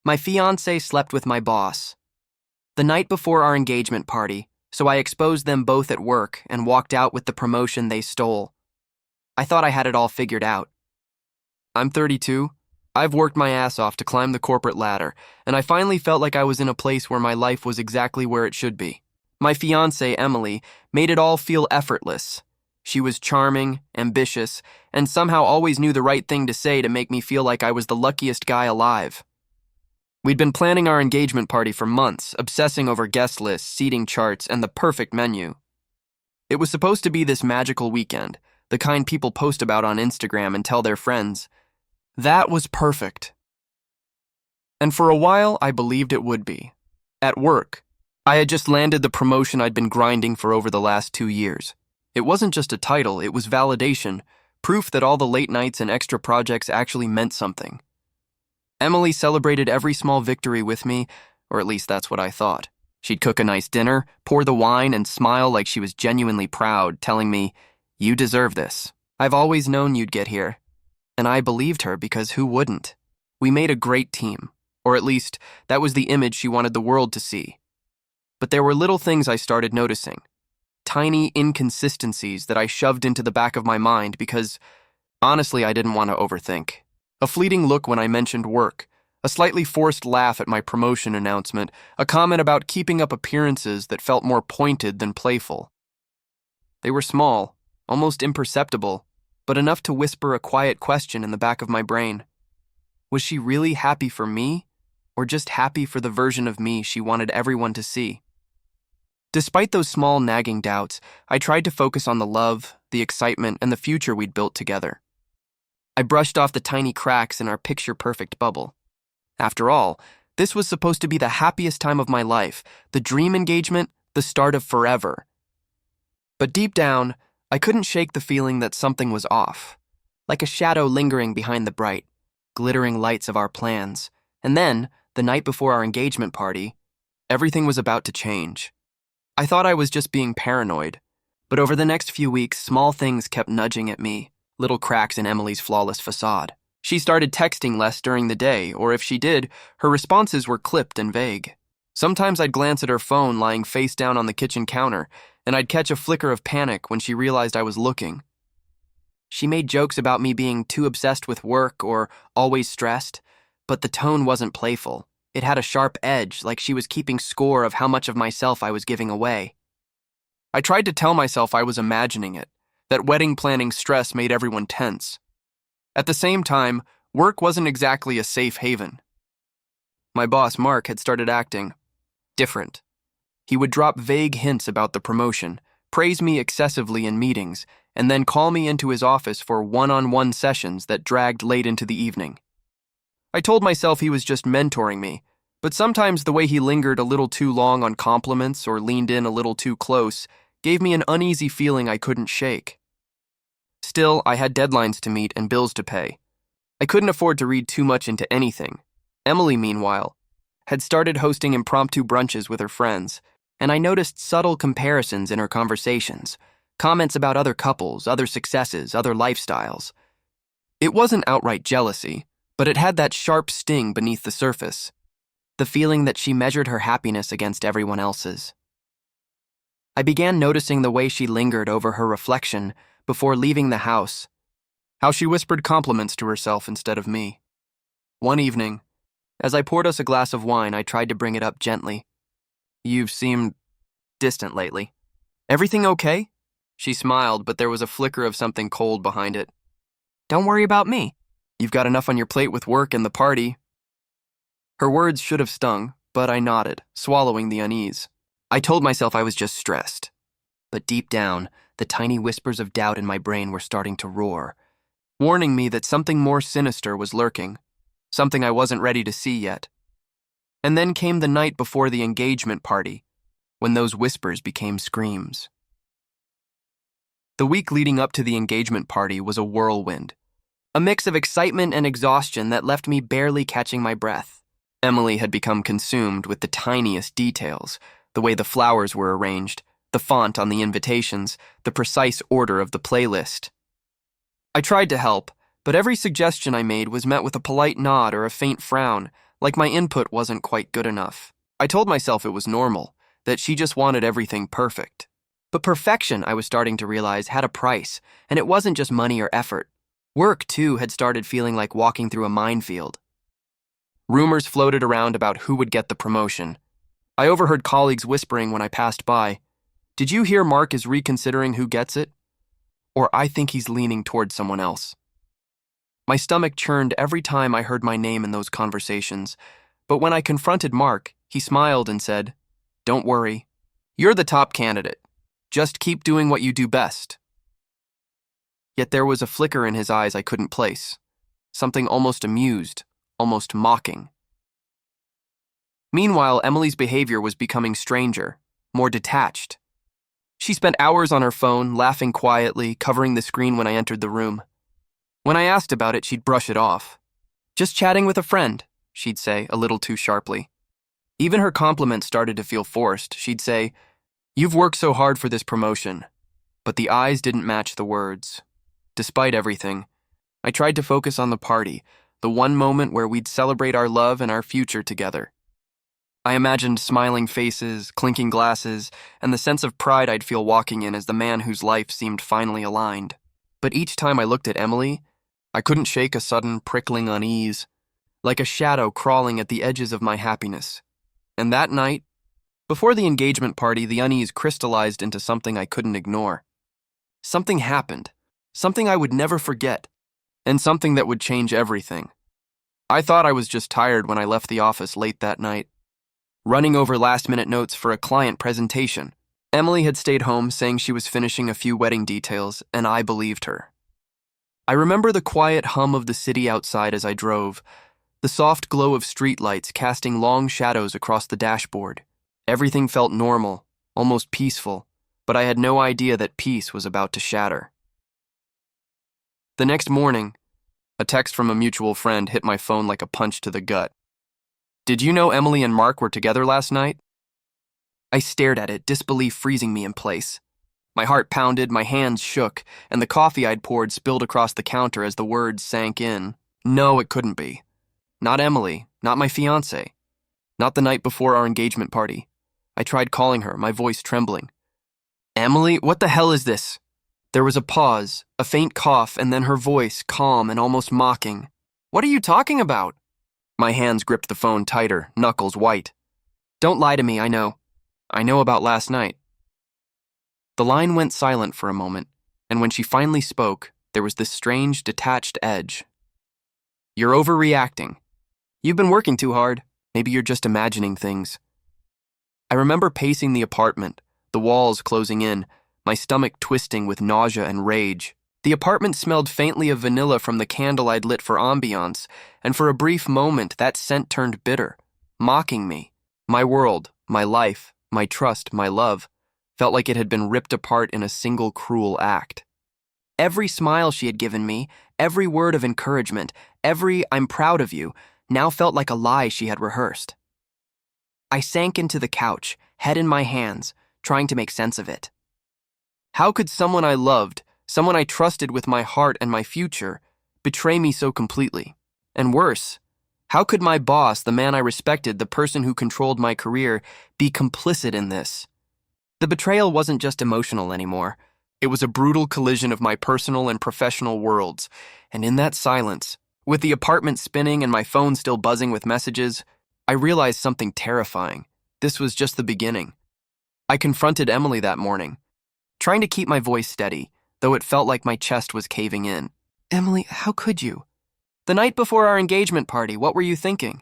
My fiancé slept with my boss the night before our engagement party, so I exposed them both at work and walked out with the promotion they stole. I thought I had it all figured out. I'm 32. I've worked my ass off to climb the corporate ladder, and I finally felt like I was in a place where my life was exactly where it should be. My fiancée, Emily, made it all feel effortless. She was charming, ambitious, and somehow always knew the right thing to say to make me feel like I was the luckiest guy alive. We'd been planning our engagement party for months, obsessing over guest lists, seating charts, and the perfect menu. It was supposed to be this magical weekend, the kind people post about on Instagram and tell their friends. That was perfect. And for a while, I believed it would be. At work, I had just landed the promotion I'd been grinding for over the last 2 years. It wasn't just a title, it was validation, proof that all the late nights and extra projects actually meant something. Emily celebrated every small victory with me, or at least that's what I thought. She'd cook a nice dinner, pour the wine, and smile like she was genuinely proud, telling me, "You deserve this. I've always known you'd get here." And I believed her because who wouldn't? We made a great team, or at least that was the image she wanted the world to see. But there were little things I started noticing. Tiny inconsistencies that I shoved into the back of my mind because, honestly, I didn't want to overthink. A fleeting look when I mentioned work, a slightly forced laugh at my promotion announcement, a comment about keeping up appearances that felt more pointed than playful. They were small, almost imperceptible, but enough to whisper a quiet question in the back of my brain. Was she really happy for me, or just happy for the version of me she wanted everyone to see? Despite those small nagging doubts, I tried to focus on the love, the excitement, and the future we'd built together. I brushed off the tiny cracks in our picture-perfect bubble. After all, this was supposed to be the happiest time of my life, the dream engagement, the start of forever. But deep down, I couldn't shake the feeling that something was off, like a shadow lingering behind the bright, glittering lights of our plans. And then, the night before our engagement party, everything was about to change. I thought I was just being paranoid, but over the next few weeks, small things kept nudging at me. Little cracks in Emily's flawless facade. She started texting less during the day, or if she did, her responses were clipped and vague. Sometimes I'd glance at her phone lying face down on the kitchen counter, and I'd catch a flicker of panic when she realized I was looking. She made jokes about me being too obsessed with work or always stressed, but the tone wasn't playful. It had a sharp edge, like she was keeping score of how much of myself I was giving away. I tried to tell myself I was imagining it, that wedding planning stress made everyone tense. At the same time, work wasn't exactly a safe haven. My boss, Mark, had started acting different. He would drop vague hints about the promotion, praise me excessively in meetings, and then call me into his office for one-on-one sessions that dragged late into the evening. I told myself he was just mentoring me, but sometimes the way he lingered a little too long on compliments or leaned in a little too close gave me an uneasy feeling I couldn't shake. Still, I had deadlines to meet and bills to pay. I couldn't afford to read too much into anything. Emily, meanwhile, had started hosting impromptu brunches with her friends, and I noticed subtle comparisons in her conversations, comments about other couples, other successes, other lifestyles. It wasn't outright jealousy, but it had that sharp sting beneath the surface, the feeling that she measured her happiness against everyone else's. I began noticing the way she lingered over her reflection before leaving the house, how she whispered compliments to herself instead of me. One evening, as I poured us a glass of wine, I tried to bring it up gently. "You've seemed distant lately. Everything okay?" She smiled, but there was a flicker of something cold behind it. "Don't worry about me. You've got enough on your plate with work and the party." Her words should have stung, but I nodded, swallowing the unease. I told myself I was just stressed. But deep down, the tiny whispers of doubt in my brain were starting to roar, warning me that something more sinister was lurking, something I wasn't ready to see yet. And then came the night before the engagement party, when those whispers became screams. The week leading up to the engagement party was a whirlwind, a mix of excitement and exhaustion that left me barely catching my breath. Emily had become consumed with the tiniest details, the way the flowers were arranged, the font on the invitations, the precise order of the playlist. I tried to help, but every suggestion I made was met with a polite nod or a faint frown, like my input wasn't quite good enough. I told myself it was normal, that she just wanted everything perfect. But perfection, I was starting to realize, had a price, and it wasn't just money or effort. Work, too, had started feeling like walking through a minefield. Rumors floated around about who would get the promotion. I overheard colleagues whispering when I passed by, "Did you hear Mark is reconsidering who gets it?" Or, "I think he's leaning toward someone else." My stomach churned every time I heard my name in those conversations, but when I confronted Mark, he smiled and said, "Don't worry. You're the top candidate. Just keep doing what you do best." Yet there was a flicker in his eyes I couldn't place, something almost amused, almost mocking. Meanwhile, Emily's behavior was becoming stranger, more detached. She spent hours on her phone, laughing quietly, covering the screen when I entered the room. When I asked about it, she'd brush it off. "Just chatting with a friend," she'd say, a little too sharply. Even her compliments started to feel forced. She'd say, "You've worked so hard for this promotion." But the eyes didn't match the words. Despite everything, I tried to focus on the party, the one moment where we'd celebrate our love and our future together. I imagined smiling faces, clinking glasses, and the sense of pride I'd feel walking in as the man whose life seemed finally aligned. But each time I looked at Emily, I couldn't shake a sudden prickling unease, like a shadow crawling at the edges of my happiness. And that night, before the engagement party, the unease crystallized into something I couldn't ignore. Something happened, something I would never forget, and something that would change everything. I thought I was just tired when I left the office late that night, running over last-minute notes for a client presentation. Emily had stayed home saying she was finishing a few wedding details, and I believed her. I remember the quiet hum of the city outside as I drove, the soft glow of streetlights casting long shadows across the dashboard. Everything felt normal, almost peaceful, but I had no idea that peace was about to shatter. The next morning, a text from a mutual friend hit my phone like a punch to the gut. "Did you know Emily and Mark were together last night?" I stared at it, disbelief freezing me in place. My heart pounded, my hands shook, and the coffee I'd poured spilled across the counter as the words sank in. No, it couldn't be. Not Emily, not my fiancée, not the night before our engagement party. I tried calling her, my voice trembling. "Emily, what the hell is this?" There was a pause, a faint cough, and then her voice, calm and almost mocking. "What are you talking about?" My hands gripped the phone tighter, knuckles white. "Don't lie to me, I know. I know about last night." The line went silent for a moment, and when she finally spoke, there was this strange, detached edge. "You're overreacting. You've been working too hard. Maybe you're just imagining things." I remember pacing the apartment, the walls closing in, my stomach twisting with nausea and rage. The apartment smelled faintly of vanilla from the candle I'd lit for ambiance, and for a brief moment that scent turned bitter, mocking me. My world, my life, my trust, my love, felt like it had been ripped apart in a single cruel act. Every smile she had given me, every word of encouragement, every "I'm proud of you," now felt like a lie she had rehearsed. I sank into the couch, head in my hands, trying to make sense of it. How could someone I loved, someone I trusted with my heart and my future, betray me so completely? And worse, how could my boss, the man I respected, the person who controlled my career, be complicit in this? The betrayal wasn't just emotional anymore. It was a brutal collision of my personal and professional worlds, and in that silence, with the apartment spinning and my phone still buzzing with messages, I realized something terrifying. This was just the beginning. I confronted Emily that morning, trying to keep my voice steady, though it felt like my chest was caving in. "Emily, how could you? The night before our engagement party, what were you thinking?"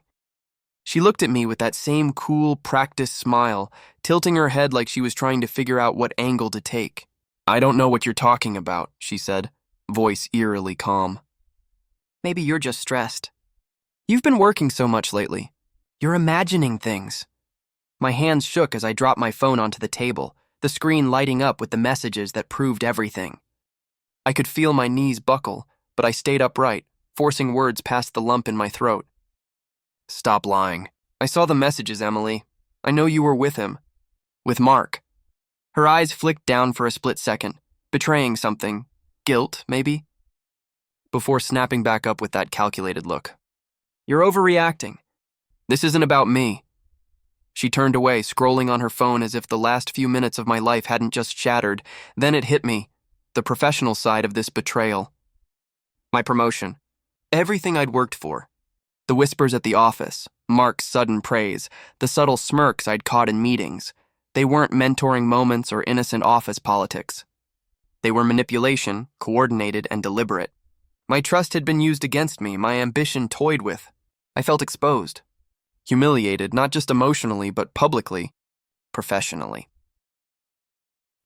She looked at me with that same cool, practiced smile, tilting her head like she was trying to figure out what angle to take. "I don't know what you're talking about," she said, voice eerily calm. "Maybe you're just stressed. You've been working so much lately. You're imagining things." My hands shook as I dropped my phone onto the table, the screen lighting up with the messages that proved everything. I could feel my knees buckle, but I stayed upright, forcing words past the lump in my throat. "Stop lying. I saw the messages, Emily. I know you were with him. With Mark." Her eyes flicked down for a split second, betraying something. Guilt, maybe? Before snapping back up with that calculated look. "You're overreacting. This isn't about me. She turned away, scrolling on her phone as if the last few minutes of my life hadn't just shattered. Then it hit me, the professional side of this betrayal. My promotion. Everything I'd worked for. The whispers at the office, Mark's sudden praise, the subtle smirks I'd caught in meetings. They weren't mentoring moments or innocent office politics. They were manipulation, coordinated and deliberate. My trust had been used against me, my ambition toyed with. I felt exposed. Humiliated, not just emotionally, but publicly, professionally.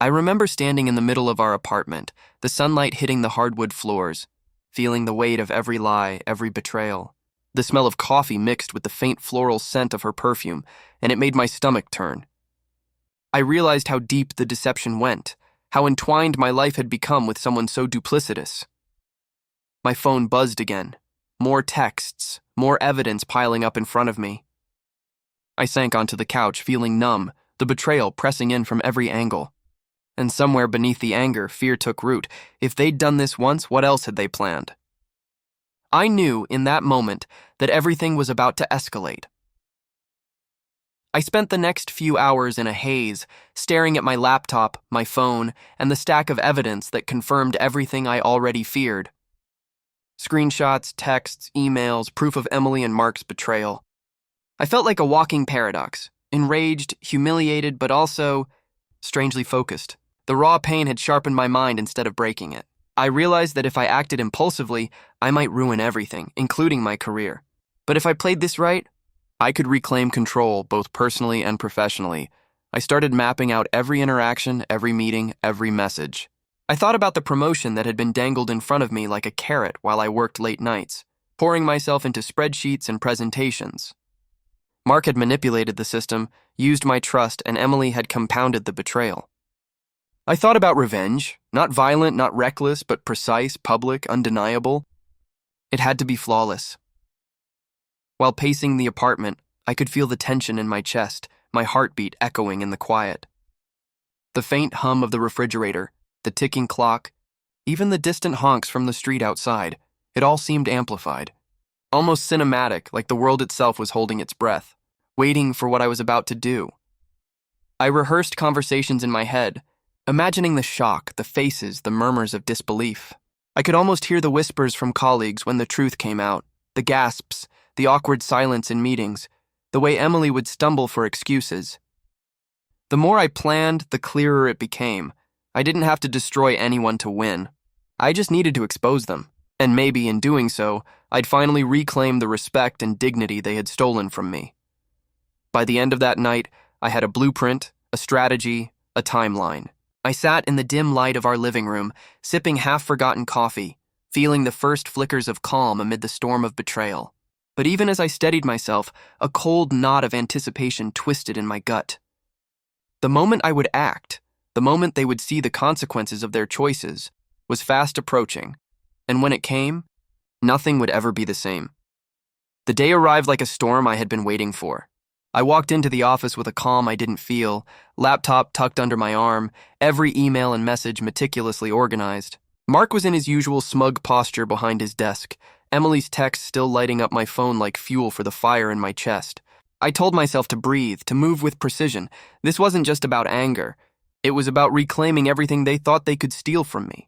I remember standing in the middle of our apartment, the sunlight hitting the hardwood floors, feeling the weight of every lie, every betrayal. The smell of coffee mixed with the faint floral scent of her perfume, and it made my stomach turn. I realized how deep the deception went, how entwined my life had become with someone so duplicitous. My phone buzzed again. More texts, more evidence piling up in front of me. I sank onto the couch, feeling numb, the betrayal pressing in from every angle. And somewhere beneath the anger, fear took root. If they'd done this once, what else had they planned? I knew in that moment that everything was about to escalate. I spent the next few hours in a haze, staring at my laptop, my phone, and the stack of evidence that confirmed everything I already feared. Screenshots, texts, emails, proof of Emily and Mark's betrayal. I felt like a walking paradox, enraged, humiliated, but also strangely focused. The raw pain had sharpened my mind instead of breaking it. I realized that if I acted impulsively, I might ruin everything, including my career. But if I played this right, I could reclaim control, both personally and professionally. I started mapping out every interaction, every meeting, every message. I thought about the promotion that had been dangled in front of me like a carrot while I worked late nights, pouring myself into spreadsheets and presentations. Mark had manipulated the system, used my trust, and Emily had compounded the betrayal. I thought about revenge, not violent, not reckless, but precise, public, undeniable. It had to be flawless. While pacing the apartment, I could feel the tension in my chest, my heartbeat echoing in the quiet. The faint hum of the refrigerator, the ticking clock, even the distant honks from the street outside, it all seemed amplified. Almost cinematic, like the world itself was holding its breath, waiting for what I was about to do. I rehearsed conversations in my head, imagining the shock, the faces, the murmurs of disbelief. I could almost hear the whispers from colleagues when the truth came out, the gasps, the awkward silence in meetings, the way Emily would stumble for excuses. The more I planned, the clearer it became. I didn't have to destroy anyone to win. I just needed to expose them, and maybe in doing so, I'd finally reclaim the respect and dignity they had stolen from me. By the end of that night, I had a blueprint, a strategy, a timeline. I sat in the dim light of our living room, sipping half-forgotten coffee, feeling the first flickers of calm amid the storm of betrayal. But even as I steadied myself, a cold knot of anticipation twisted in my gut. The moment I would act, the moment they would see the consequences of their choices, was fast approaching, and when it came, nothing would ever be the same. The day arrived like a storm I had been waiting for. I walked into the office with a calm I didn't feel, laptop tucked under my arm, every email and message meticulously organized. Mark was in his usual smug posture behind his desk, Emily's text still lighting up my phone like fuel for the fire in my chest. I told myself to breathe, to move with precision. This wasn't just about anger. It was about reclaiming everything they thought they could steal from me.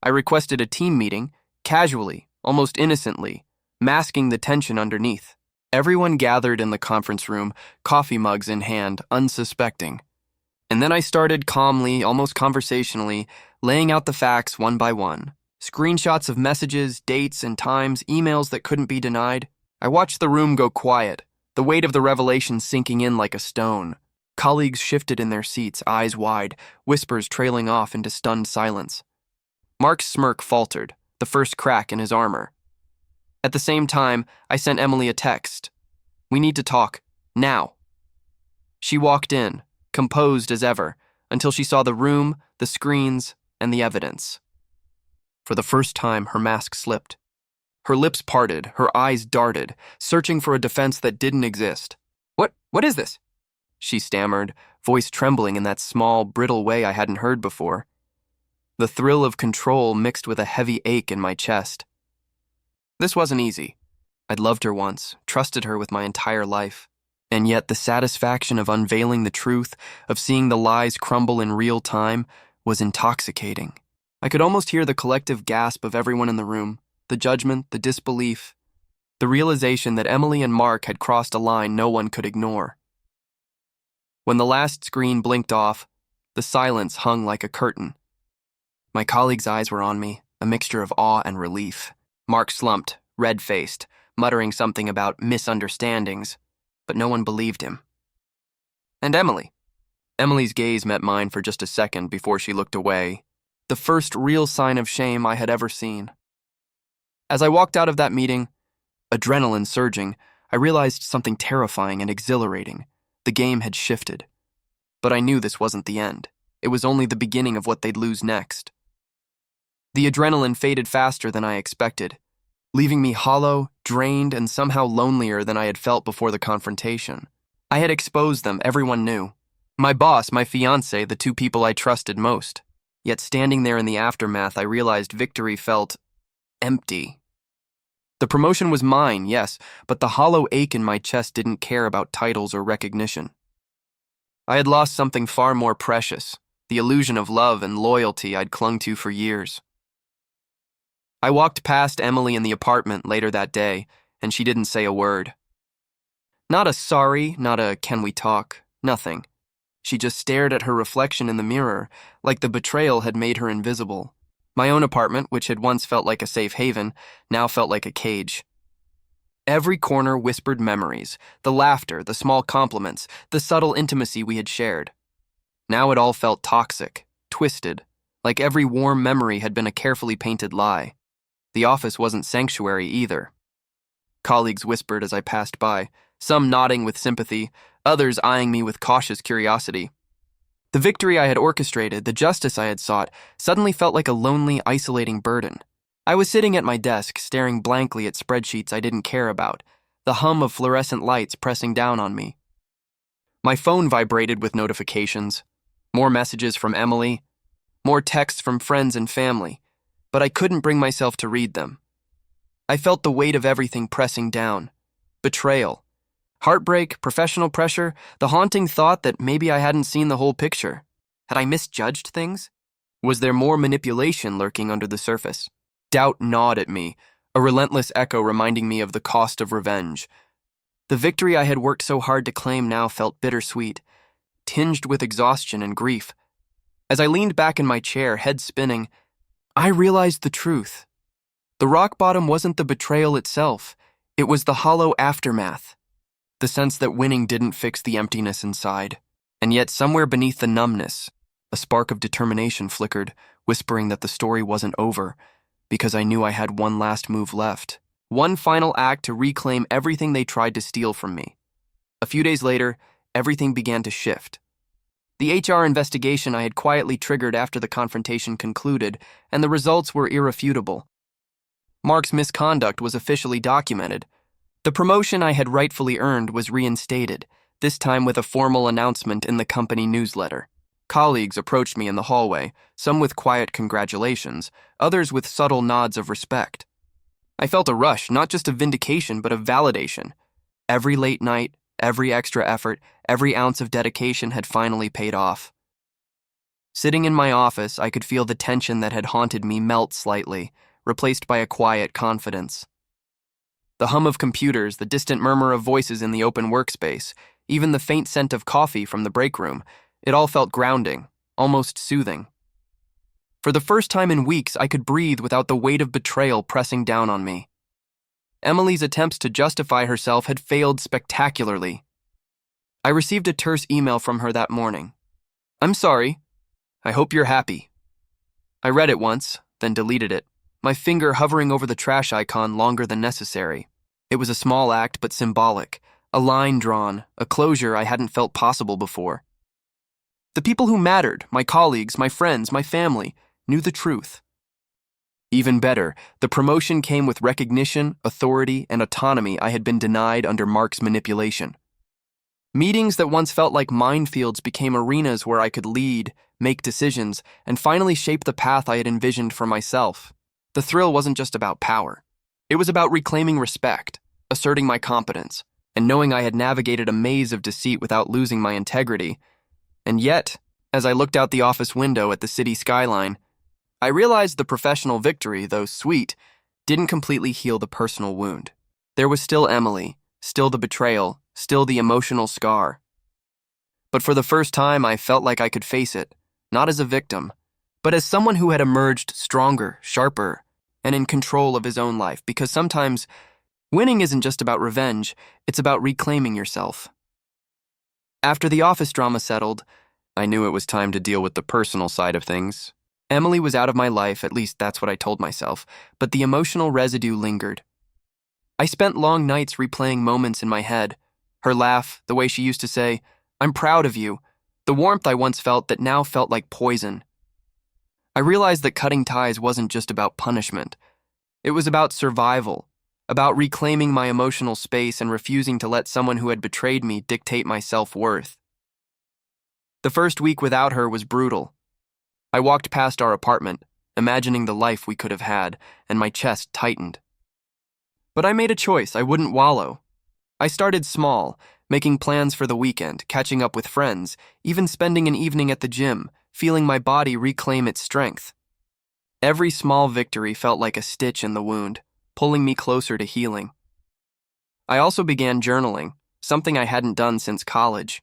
I requested a team meeting, casually, almost innocently, masking the tension underneath. Everyone gathered in the conference room, coffee mugs in hand, unsuspecting. And then I started calmly, almost conversationally, laying out the facts one by one. Screenshots of messages, dates and times, emails that couldn't be denied. I watched the room go quiet, the weight of the revelation sinking in like a stone. Colleagues shifted in their seats, eyes wide, whispers trailing off into stunned silence. Mark's smirk faltered, the first crack in his armor. At the same time, I sent Emily a text. "We need to talk, now." She walked in, composed as ever, until she saw the room, the screens, and the evidence. For the first time, her mask slipped. Her lips parted, her eyes darted, searching for a defense that didn't exist. What is this?" she stammered, voice trembling in that small, brittle way I hadn't heard before. The thrill of control mixed with a heavy ache in my chest. This wasn't easy. I'd loved her once, trusted her with my entire life. And yet the satisfaction of unveiling the truth, of seeing the lies crumble in real time, was intoxicating. I could almost hear the collective gasp of everyone in the room, the judgment, the disbelief, the realization that Emily and Mark had crossed a line no one could ignore. When the last screen blinked off, the silence hung like a curtain. My colleagues' eyes were on me, a mixture of awe and relief. Mark slumped, red-faced, muttering something about misunderstandings, but no one believed him. And Emily. Emily's gaze met mine for just a second before she looked away, the first real sign of shame I had ever seen. As I walked out of that meeting, adrenaline surging, I realized something terrifying and exhilarating. The game had shifted. But I knew this wasn't the end. It was only the beginning of what they'd lose next. The adrenaline faded faster than I expected, leaving me hollow, drained, and somehow lonelier than I had felt before the confrontation. I had exposed them, everyone knew. My boss, my fiancée, the two people I trusted most. Yet standing there in the aftermath, I realized victory felt empty. The promotion was mine, yes, but the hollow ache in my chest didn't care about titles or recognition. I had lost something far more precious, the illusion of love and loyalty I'd clung to for years. I walked past Emily in the apartment later that day, and she didn't say a word. Not a sorry, not a can we talk, nothing. She just stared at her reflection in the mirror, like the betrayal had made her invisible. My own apartment, which had once felt like a safe haven, now felt like a cage. Every corner whispered memories, the laughter, the small compliments, the subtle intimacy we had shared. Now it all felt toxic, twisted, like every warm memory had been a carefully painted lie. The office wasn't sanctuary either. Colleagues whispered as I passed by, some nodding with sympathy, others eyeing me with cautious curiosity. The victory I had orchestrated, the justice I had sought, suddenly felt like a lonely, isolating burden. I was sitting at my desk, staring blankly at spreadsheets I didn't care about, the hum of fluorescent lights pressing down on me. My phone vibrated with notifications, more messages from Emily, more texts from friends and family, but I couldn't bring myself to read them. I felt the weight of everything pressing down. Betrayal. Heartbreak, professional pressure, the haunting thought that maybe I hadn't seen the whole picture. Had I misjudged things? Was there more manipulation lurking under the surface? Doubt gnawed at me, a relentless echo reminding me of the cost of revenge. The victory I had worked so hard to claim now felt bittersweet, tinged with exhaustion and grief. As I leaned back in my chair, head spinning, I realized the truth. The rock bottom wasn't the betrayal itself, it was the hollow aftermath. The sense that winning didn't fix the emptiness inside. And yet somewhere beneath the numbness, a spark of determination flickered, whispering that the story wasn't over, because I knew I had one last move left. One final act to reclaim everything they tried to steal from me. A few days later, everything began to shift. The HR investigation I had quietly triggered after the confrontation concluded, and the results were irrefutable. Mark's misconduct was officially documented. The promotion I had rightfully earned was reinstated, this time with a formal announcement in the company newsletter. Colleagues approached me in the hallway, some with quiet congratulations, others with subtle nods of respect. I felt a rush, not just of vindication, but of validation. Every late night, every extra effort, every ounce of dedication had finally paid off. Sitting in my office, I could feel the tension that had haunted me melt slightly, replaced by a quiet confidence. The hum of computers, the distant murmur of voices in the open workspace, even the faint scent of coffee from the break room, it all felt grounding, almost soothing. For the first time in weeks, I could breathe without the weight of betrayal pressing down on me. Emily's attempts to justify herself had failed spectacularly. I received a terse email from her that morning. "I'm sorry. I hope you're happy." I read it once, then deleted it, my finger hovering over the trash icon longer than necessary. It was a small act, but symbolic, a line drawn, a closure I hadn't felt possible before. The people who mattered, my colleagues, my friends, my family, knew the truth. Even better, the promotion came with recognition, authority, and autonomy I had been denied under Mark's manipulation. Meetings that once felt like minefields became arenas where I could lead, make decisions, and finally shape the path I had envisioned for myself. The thrill wasn't just about power. It was about reclaiming respect. asserting my competence, and knowing I had navigated a maze of deceit without losing my integrity. And yet, as I looked out the office window at the city skyline, I realized the professional victory, though sweet, didn't completely heal the personal wound. There was still Emily, still the betrayal, still the emotional scar. But for the first time, I felt like I could face it, not as a victim, but as someone who had emerged stronger, sharper, and in control of his own life, because sometimes winning isn't just about revenge, it's about reclaiming yourself. After the office drama settled, I knew it was time to deal with the personal side of things. Emily was out of my life, at least that's what I told myself, but the emotional residue lingered. I spent long nights replaying moments in my head. Her laugh, the way she used to say, "I'm proud of you," the warmth I once felt that now felt like poison. I realized that cutting ties wasn't just about punishment. It was about survival, about reclaiming my emotional space and refusing to let someone who had betrayed me dictate my self-worth. The first week without her was brutal. I walked past our apartment, imagining the life we could have had, and my chest tightened. But I made a choice. I wouldn't wallow. I started small, making plans for the weekend, catching up with friends, even spending an evening at the gym, feeling my body reclaim its strength. Every small victory felt like a stitch in the wound, pulling me closer to healing. I also began journaling, something I hadn't done since college.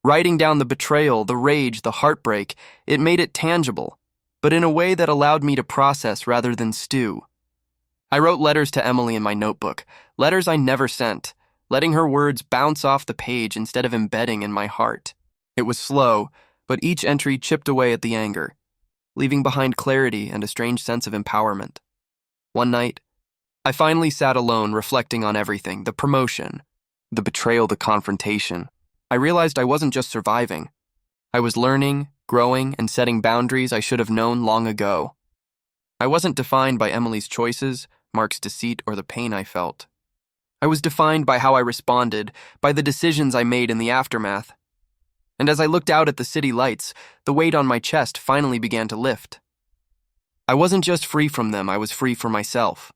Writing down the betrayal, the rage, the heartbreak, it made it tangible, but in a way that allowed me to process rather than stew. I wrote letters to Emily in my notebook, letters I never sent, letting her words bounce off the page instead of embedding in my heart. It was slow, but each entry chipped away at the anger, leaving behind clarity and a strange sense of empowerment. One night, I finally sat alone reflecting on everything, the promotion, the betrayal, the confrontation. I realized I wasn't just surviving. I was learning, growing, and setting boundaries I should have known long ago. I wasn't defined by Emily's choices, Mark's deceit, or the pain I felt. I was defined by how I responded, by the decisions I made in the aftermath. And as I looked out at the city lights, the weight on my chest finally began to lift. I wasn't just free from them, I was free for myself.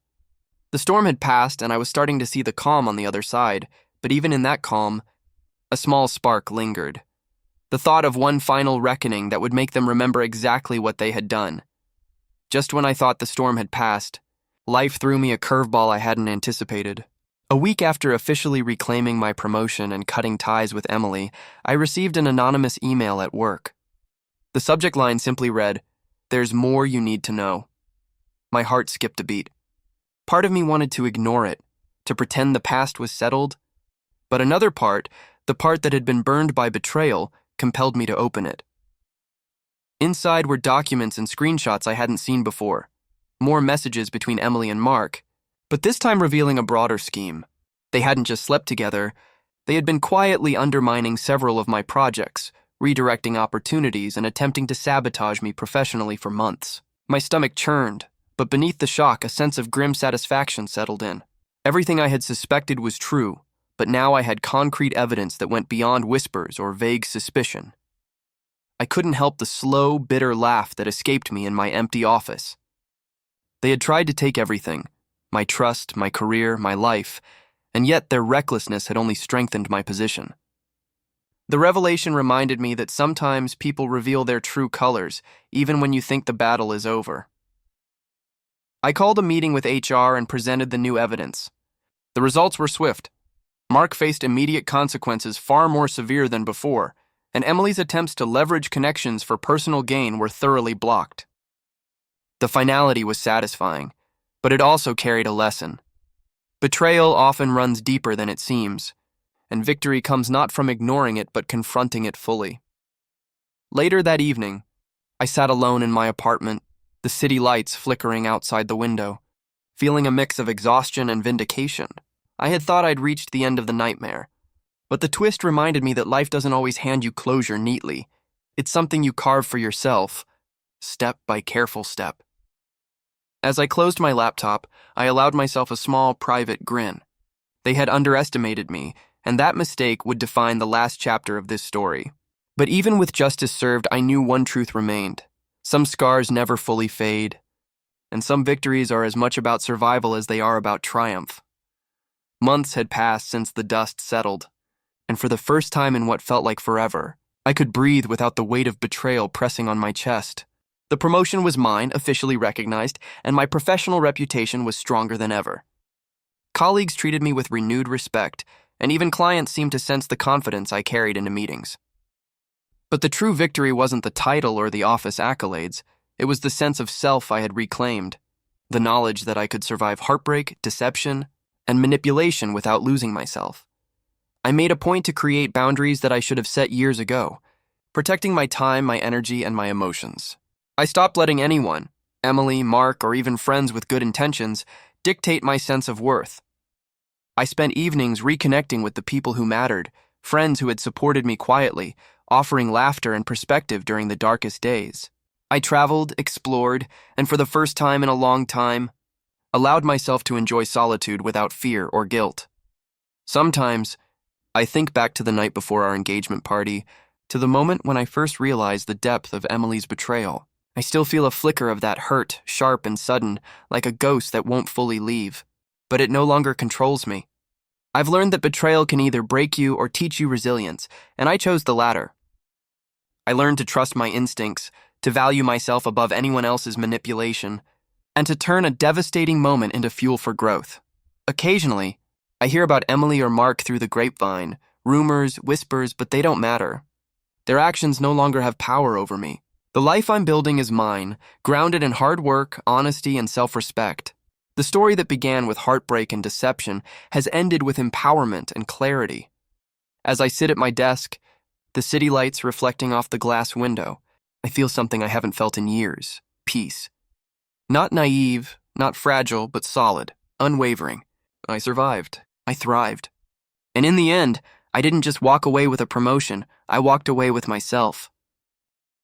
The storm had passed, and I was starting to see the calm on the other side, but even in that calm, a small spark lingered. The thought of one final reckoning that would make them remember exactly what they had done. Just when I thought the storm had passed, life threw me a curveball I hadn't anticipated. A week after officially reclaiming my promotion and cutting ties with Emily, I received an anonymous email at work. The subject line simply read, "There's more you need to know." My heart skipped a beat. Part of me wanted to ignore it, to pretend the past was settled, but another part, the part that had been burned by betrayal, compelled me to open it. Inside were documents and screenshots I hadn't seen before, more messages between Emily and Mark, but this time revealing a broader scheme. They hadn't just slept together, they had been quietly undermining several of my projects, redirecting opportunities and attempting to sabotage me professionally for months. My stomach churned, but beneath the shock, a sense of grim satisfaction settled in. Everything I had suspected was true, but now I had concrete evidence that went beyond whispers or vague suspicion. I couldn't help the slow, bitter laugh that escaped me in my empty office. They had tried to take everything, my trust, my career, my life, and yet their recklessness had only strengthened my position. The revelation reminded me that sometimes people reveal their true colors, even when you think the battle is over. I called a meeting with HR and presented the new evidence. The results were swift. Mark faced immediate consequences far more severe than before, and Emily's attempts to leverage connections for personal gain were thoroughly blocked. The finality was satisfying, but it also carried a lesson. Betrayal often runs deeper than it seems, and victory comes not from ignoring it but confronting it fully. Later that evening, I sat alone in my apartment, the city lights flickering outside the window, feeling a mix of exhaustion and vindication. I had thought I'd reached the end of the nightmare, but the twist reminded me that life doesn't always hand you closure neatly. It's something you carve for yourself, step by careful step. As I closed my laptop, I allowed myself a small, private grin. They had underestimated me, and that mistake would define the last chapter of this story. But even with justice served, I knew one truth remained. Some scars never fully fade, and some victories are as much about survival as they are about triumph. Months had passed since the dust settled, and for the first time in what felt like forever, I could breathe without the weight of betrayal pressing on my chest. The promotion was mine, officially recognized, and my professional reputation was stronger than ever. Colleagues treated me with renewed respect, and even clients seemed to sense the confidence I carried into meetings. But the true victory wasn't the title or the office accolades. It was the sense of self I had reclaimed, the knowledge that I could survive heartbreak, deception, and manipulation without losing myself. I made a point to create boundaries that I should have set years ago, protecting my time, my energy, and my emotions. I stopped letting anyone, Emily, Mark, or even friends with good intentions, dictate my sense of worth. I spent evenings reconnecting with the people who mattered, friends who had supported me quietly, offering laughter and perspective during the darkest days. I traveled, explored, and for the first time in a long time, allowed myself to enjoy solitude without fear or guilt. Sometimes, I think back to the night before our engagement party, to the moment when I first realized the depth of Emily's betrayal. I still feel a flicker of that hurt, sharp and sudden, like a ghost that won't fully leave. But it no longer controls me. I've learned that betrayal can either break you or teach you resilience, and I chose the latter. I learned to trust my instincts, to value myself above anyone else's manipulation, and to turn a devastating moment into fuel for growth. Occasionally, I hear about Emily or Mark through the grapevine, rumors, whispers, but they don't matter. Their actions no longer have power over me. The life I'm building is mine, grounded in hard work, honesty, and self-respect. The story that began with heartbreak and deception has ended with empowerment and clarity. As I sit at my desk, the city lights reflecting off the glass window, I feel something I haven't felt in years: peace. Not naive, not fragile, but solid, unwavering. I survived. I thrived. And in the end, I didn't just walk away with a promotion, I walked away with myself.